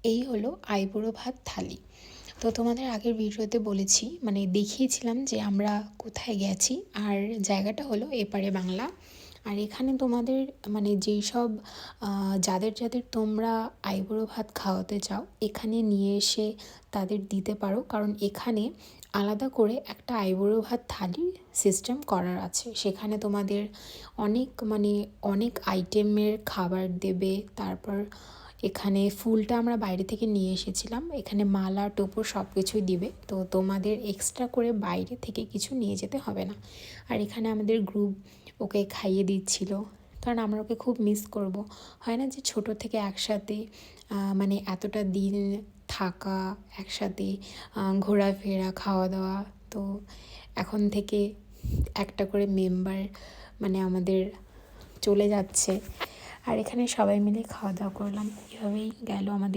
এই হলো আইবুড়ো ভাত থালি। তো তোমাদের আগের ভিডিওতে বলেছি, মানে দেখিয়েছিলাম যে আমরা কোথায় গেছি। আর জায়গাটা হলো এপারে বাংলা। আর এখানে তোমাদের মানে যেই সব যাদের যাদের তোমরা আইবুড়ো ভাত খাওয়াতে চাও, এখানে নিয়ে এসে তাদের দিতে পারো। কারণ এখানে আলাদা করে একটা আইবুড়ো ভাত থালির সিস্টেম করার আছে। সেখানে তোমাদের অনেক আইটেমের খাবার দেবে। তারপর এখানে ফুলটা আমরা বাইরে থেকে নিয়ে এসেছিলাম, এখানে মালা টোপর সব কিছুই দিবে। তো তোমাদের এক্সট্রা করে বাইরে থেকে কিছু নিয়ে যেতে হবে না। আর এখানে আমাদের গ্রুপ ওকে খাইয়ে দিচ্ছিল, কারণ আমরা ওকে খুব মিস করব। হয় না যে ছোট থেকে একসাথে মানে এতটা দিন থাকা, একসাথে ঘোরাফেরা, খাওয়া দাওয়া। তো এখন থেকে একটা করে মেম্বার মানে আমাদের চলে যাচ্ছে। আর এখানে সবাই মিলে খাওয়া দাওয়া করলাম, এভাবেই গেল আমাদের।